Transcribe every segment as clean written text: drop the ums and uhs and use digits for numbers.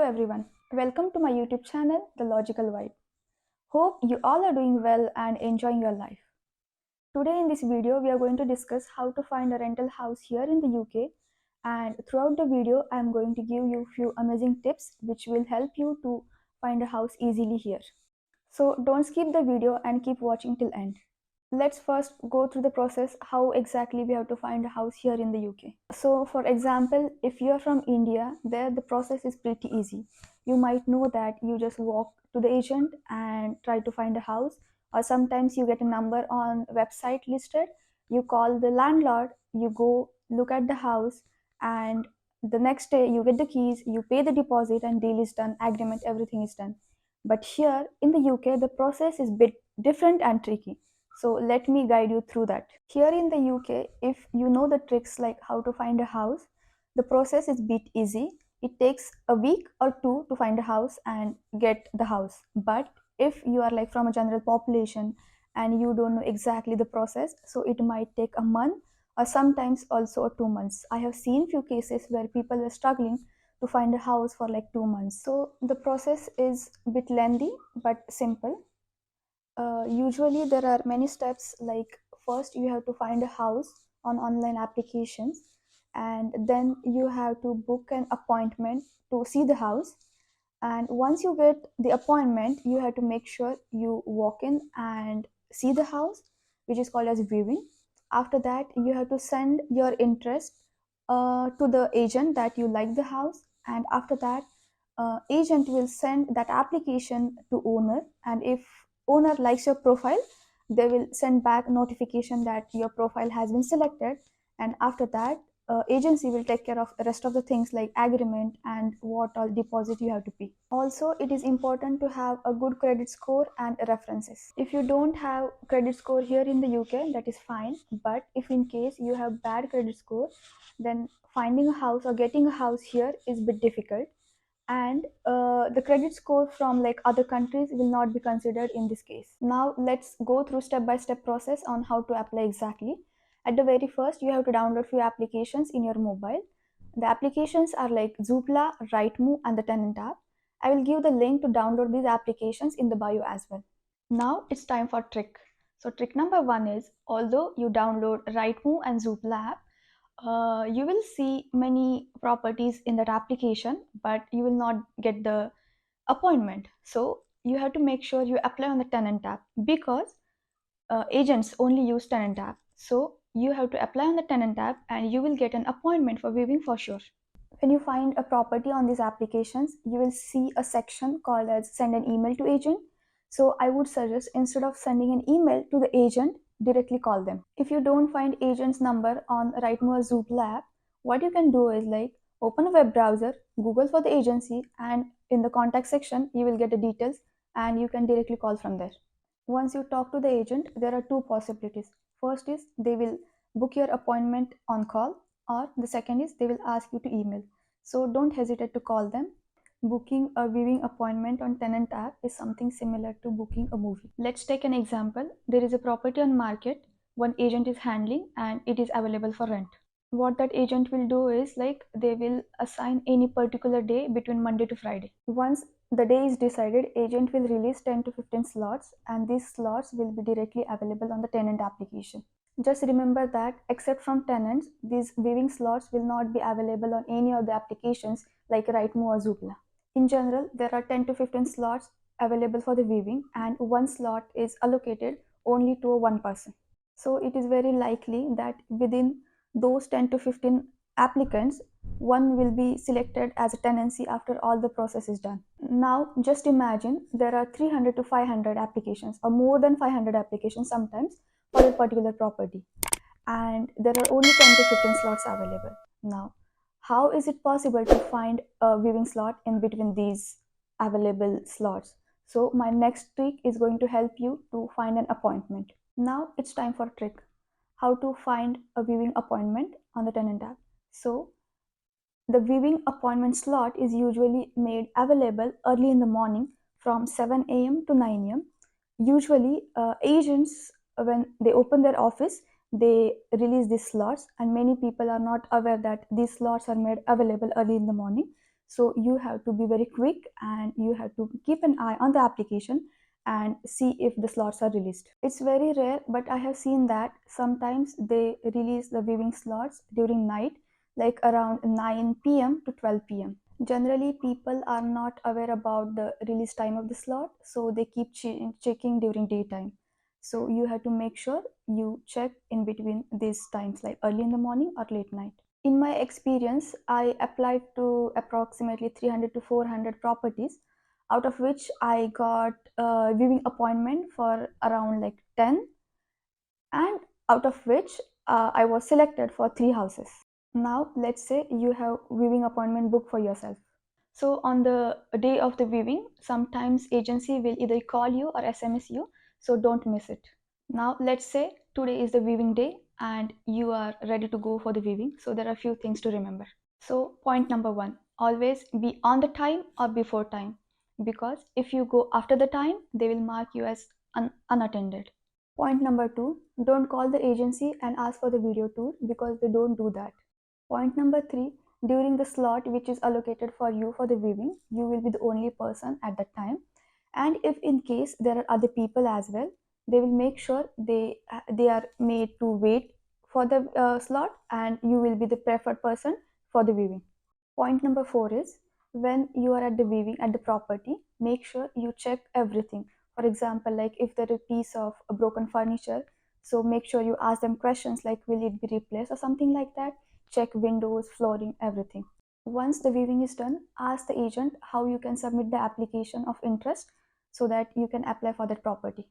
everyone, welcome to my YouTube channel, The Logical Vibe. Hope you all are doing well and enjoying your life. Today in this video, we are going to discuss how to find a rental house here in the UK, and throughout the video, I am going to give you few amazing tips which will help you to find a house easily here. So don't skip the video and keep watching till end. Let's first go through the process how exactly we have to find a house here in the UK. So for example, if you are from India, there the process is pretty easy. You might know that you just walk to the agent and try to find a house, or sometimes you get a number on website listed, you call the landlord, you go look at the house, and the next day you get the keys, you pay the deposit, and deal is done, agreement, everything is done. But here in the UK the process is bit different and tricky, so let me guide you through that. Here in the UK, if you know the tricks like how to find a house, the process is bit easy. It takes a week or two to find a house and get the house. But if you are like from a general population and you don't know exactly the process, so it might take a month or sometimes also 2 months. I have seen few cases where people were struggling to find a house for like 2 months. So the process is a bit lengthy but simple. Usually there are many steps, like first you have to find a house on online applications, and then you have to book an appointment to see the house. And once you get the appointment, you have to make sure you walk in and see the house, which is called as viewing. After that, you have to send your interest to the agent that you like the house, and after that, agent will send that application to owner, and if owner likes your profile, they will send back notification that your profile has been selected. And after that, agency will take care of the rest of the things like agreement and what all deposit you have to pay. Also, it is important to have a good credit score and references. If you don't have credit score here in the UK, that is fine, but if in case you have bad credit score, then finding a house or getting a house here is a bit difficult, and the credit score from like other countries will not be considered in this case. Now let's go through step by step process on how to apply exactly. At the very first, you have to download few applications in your mobile. The applications are like Zoopla, Rightmove, and the Tenant app. I will give the link to download these applications in the bio as well. Now it's time for trick. So trick number one is, although you download Rightmove and Zoopla app, you will see many properties in that application, but you will not get the appointment. So you have to make sure you apply on the Tenant app, because agents only use Tenant app. So you have to apply on the Tenant app and you will get an appointment for viewing for sure. When you find a property on these applications, you will see a section called as send an email to agent. So I would suggest, instead of sending an email to the agent, directly call them. If you don't find agent's number on Rightmove or Zoopla app, what you can do is like open a web browser, Google for the agency, and in the contact section you will get the details and you can directly call from there. Once you talk to the agent, there are two possibilities. First is they will book your appointment on call, or the second is they will ask you to email. So don't hesitate to call them. Booking a viewing appointment on Tenant app is something similar to booking a movie. Let's take an example. There is a property on market, one agent is handling, and it is available for rent. What that agent will do is like they will assign any particular day between Monday to Friday. Once the day is decided, agent will release 10 to 15 slots, and these slots will be directly available on the tenant application. Just remember that except from tenants, these viewing slots will not be available on any of the applications like Rightmove or Zoopla. In general, there are 10 to 15 slots available for the viewing, and one slot is allocated only to one person. So it is very likely that within those 10 to 15 applicants, one will be selected as a tenancy after all the process is done. Now just imagine there are 300 to 500 applications, or more than 500 applications sometimes, for a particular property, and there are only 10 to 15 slots available. Now how is it possible to find a viewing slot in between these available slots? So my next trick is going to help you to find an appointment. Now it's time for trick. How to find a viewing appointment on the Tenant app. So the viewing appointment slot is usually made available early in the morning from 7 a.m. to 9 a.m. Usually agents, when they open their office, they release these slots, and many people are not aware that these slots are made available early in the morning. So you have to be very quick and you have to keep an eye on the application and see if the slots are released. It's very rare, but I have seen that sometimes they release the viewing slots during night, like around 9 p.m. to 12 p.m. Generally, people are not aware about the release time of the slot, so they keep checking during daytime. So you have to make sure you check in between these times, like early in the morning or late night. In my experience, I applied to approximately 300 to 400 properties, out of which I got a viewing appointment for around like 10, and out of which I was selected for 3 houses. Now, let's say you have viewing appointment booked for yourself. So on the day of the viewing, sometimes agency will either call you or SMS you, so don't miss it. Now let's say today is the viewing day and you are ready to go for the viewing. So there are a few things to remember. So point number one, always be on the time or before time, because if you go after the time, they will mark you as unattended. Point number two, don't call the agency and ask for the video tour because they don't do that. Point number three, during the slot which is allocated for you for the viewing, you will be the only person at that time. And if in case there are other people as well, they will make sure they are made to wait for the slot, and you will be the preferred person for the viewing. Point number four is, when you are at the viewing at the property, make sure you check everything. For example, like if there is a piece of a broken furniture, so make sure you ask them questions like, will it be replaced or something like that. Check windows, flooring, everything. Once the viewing is done, ask the agent how you can submit the application of interest so that you can apply for that property.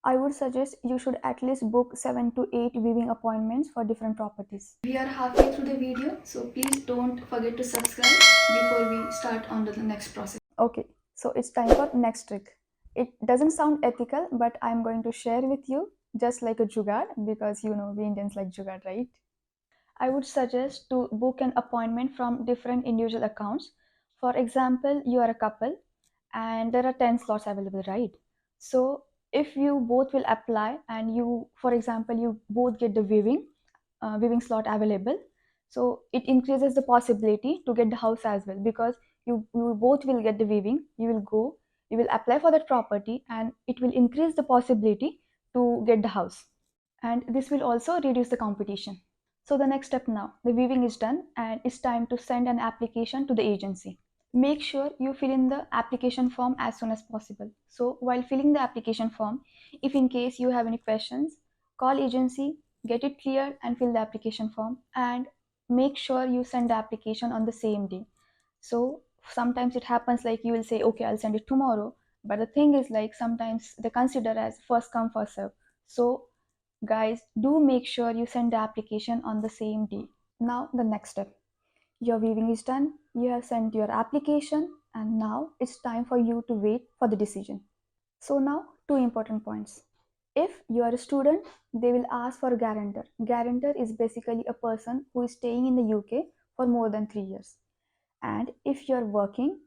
I would suggest you should at least book 7 to 8 viewing appointments for different properties. We are halfway through the video, so please don't forget to subscribe before we start on to the next process. Okay, so it's time for next trick. It doesn't sound ethical, but I'm going to share with you just like a jugaad, because you know we Indians like jugaad, right? I would suggest to book an appointment from different individual accounts. For example, you are a couple and there are 10 slots available, right? So if you both will apply and you, for example, you both get the viewing slot available, so it increases the possibility to get the house as well, because you both will get the viewing, you will go, you will apply for that property, and it will increase the possibility to get the house, and this will also reduce the competition. So the next step now, the viewing is done and it's time to send an application to the agency. Make sure you fill in the application form as soon as possible. So while filling the application form, if in case you have any questions, call agency, get it cleared and fill the application form, and make sure you send the application on the same day. So sometimes it happens like you will say, okay, I'll send it tomorrow. But the thing is, like, sometimes they consider as first come, first serve. So guys, do make sure you send the application on the same day. Now the next step, your viewing is done, you have sent your application, and now it's time for you to wait for the decision. So now, two important points. If you are a student, they will ask for a guarantor. Guarantor is basically a person who is staying in the UK for more than 3 years. And if you're working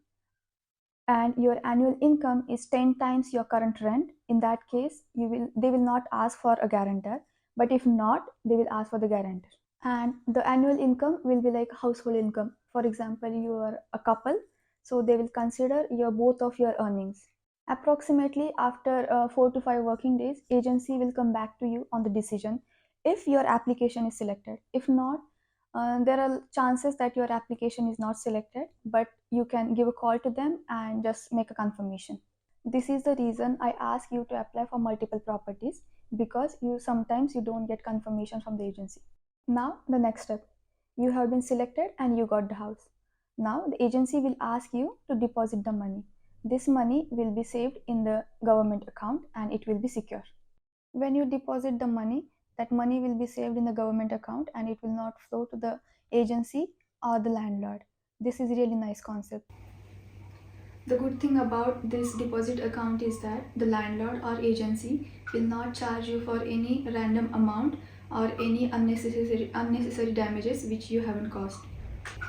and your annual income is 10 times your current rent, in that case they will not ask for a guarantor, but if not, they will ask for the guarantor. And the annual income will be like household income. For example, you are a couple, so they will consider your both of your earnings. Approximately after 4 to 5 working days, agency will come back to you on the decision if your application is selected. If not, there are chances that your application is not selected, but you can give a call to them and just make a confirmation. This is the reason I ask you to apply for multiple properties, because you sometimes you don't get confirmation from the agency. Now the next step, you have been selected and you got the house. Now the agency will ask you to deposit the money. This money will be saved in the government account and it will be secure. When you deposit the money, that money will be saved in the government account and it will not flow to the agency or the landlord. This is really nice concept. The good thing about this deposit account is that the landlord or agency will not charge you for any random amount or any unnecessary damages which you haven't caused.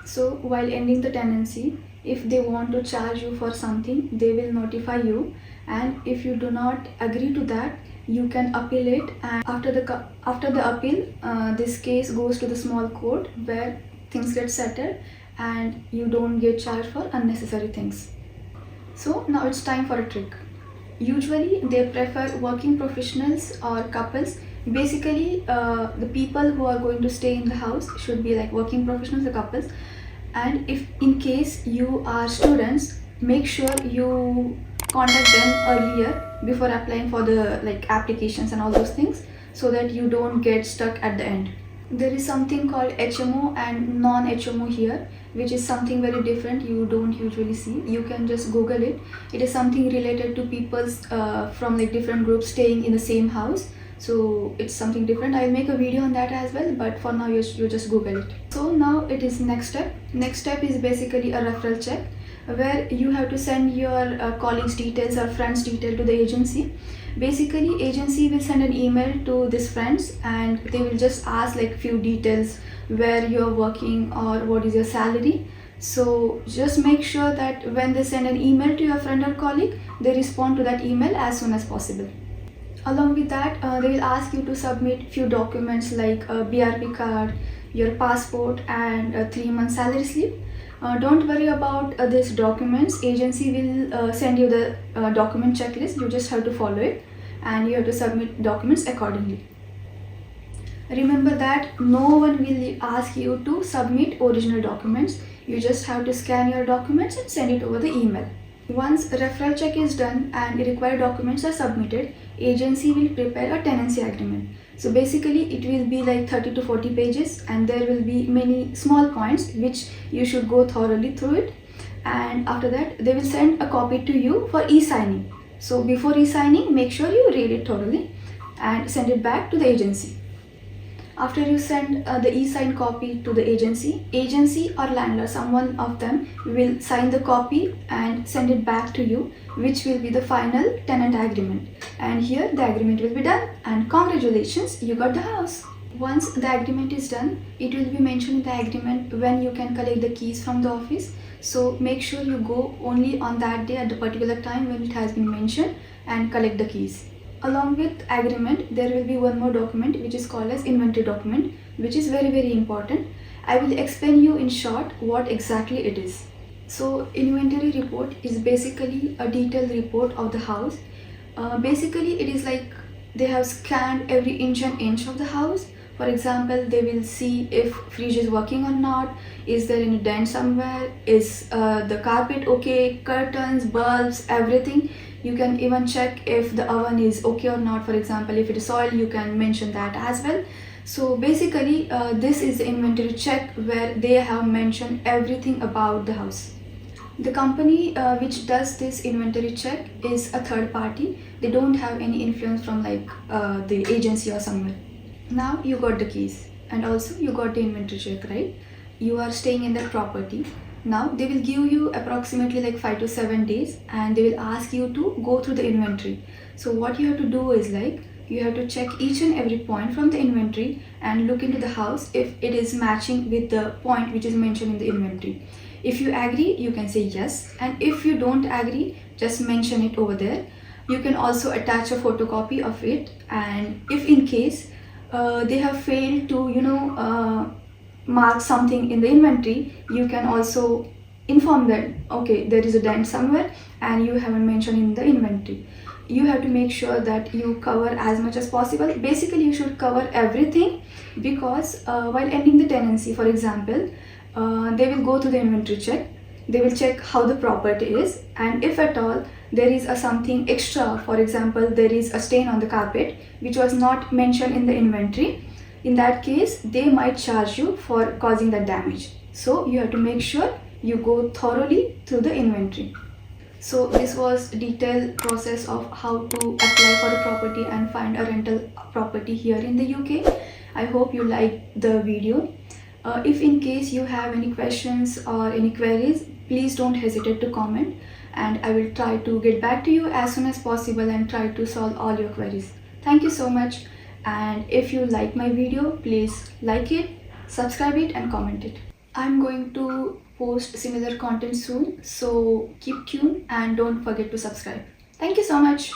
So while ending the tenancy, if they want to charge you for something, they will notify you, and if you do not agree to that, you can appeal it, and after the appeal, this case goes to the small court where things get settled, and you don't get charged for unnecessary things. So now it's time for a trick. Usually they prefer working professionals or couples. Basically, the people who are going to stay in the house should be like working professionals or couples. And if in case you are students, make sure you contact them earlier before applying for the like applications and all those things, so that you don't get stuck at the end. There is something called HMO and non-HMO here, which is something very different you don't usually see. You can just Google it. It is something related to people from like different groups staying in the same house. So it's something different. I'll make a video on that as well, but for now you just Google it. So now it is next step. Next step is basically a referral check, where you have to send your colleagues details or friends detail to the agency. Basically agency will send an email to these friends and they will just ask like few details, where you're working or what is your salary. So just make sure that when they send an email to your friend or colleague, they respond to that email as soon as possible. Along with that, they will ask you to submit few documents like a BRP card, your passport, and a 3-month salary slip. Don't worry about these documents. Agency will send you the document checklist. You just have to follow it and you have to submit documents accordingly. Remember that no one will ask you to submit original documents. You just have to scan your documents and send it over the email. Once a referral check is done and required documents are submitted, agency will prepare a tenancy agreement. So basically it will be like 30 to 40 pages and there will be many small points which you should go thoroughly through it, and after that they will send a copy to you for e-signing. So before e-signing, make sure you read it thoroughly and send it back to the agency. After you send the e-signed copy to the agency or landlord, someone of them will sign the copy and send it back to you, which will be the final tenant agreement. And here the agreement will be done and congratulations, you got the house. Once the agreement is done, it will be mentioned in the agreement when you can collect the keys from the office. So make sure you go only on that day at the particular time when it has been mentioned and collect the keys. Along with agreement, there will be one more document which is called as inventory document, which is very important. I will explain you in short what exactly it is. So inventory report is basically a detailed report of the house. Basically it is like they have scanned every inch and inch of the house. For example, they will see if fridge is working or not, is there any dent somewhere, is the carpet okay, curtains, bulbs, everything. You can even check if the oven is okay or not. For example, if it is oil, you can mention that as well. So basically this is the inventory check where they have mentioned everything about the house. The company which does this inventory check is a third party. They don't have any influence from like the agency or somewhere. Now you got the keys and also you got the inventory check, right? You are staying in that property. Now they will give you approximately like 5 to 7 days and they will ask you to go through the inventory. So what you have to do is like you have to check each and every point from the inventory and look into the house if it is matching with the point which is mentioned in the inventory. If you agree, you can say yes, and if you don't agree, just mention it over there. You can also attach a photocopy of it, and if in case they have failed to mark something in the inventory, you can also inform them, okay, there is a dent somewhere and you haven't mentioned in the inventory. You have to make sure that you cover as much as possible. Basically you should cover everything, because while ending the tenancy, for example, they will go to the inventory check, they will check how the property is, and if at all there is a something extra, for example there is a stain on the carpet which was not mentioned in the inventory, in that case they might charge you for causing that damage. So you have to make sure you go thoroughly through the inventory. So this was detailed process of how to apply for a property and find a rental property here in the UK. I hope you liked the video. If in case you have any questions or any queries, please don't hesitate to comment and I will try to get back to you as soon as possible and try to solve all your queries. Thank you so much, and if you like my video, please like it, subscribe it and comment it. I'm going to post similar content soon, so keep tuned and don't forget to subscribe. Thank you so much.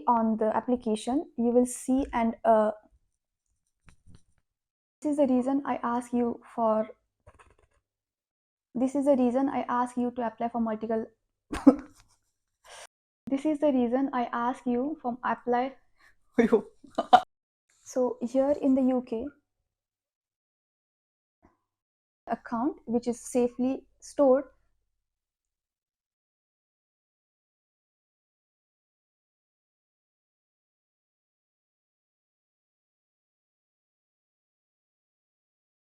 On the application you will see This is the reason I ask you for this is the reason I ask you to apply for multiple this is the reason I ask you for apply so here in the UK account which is safely stored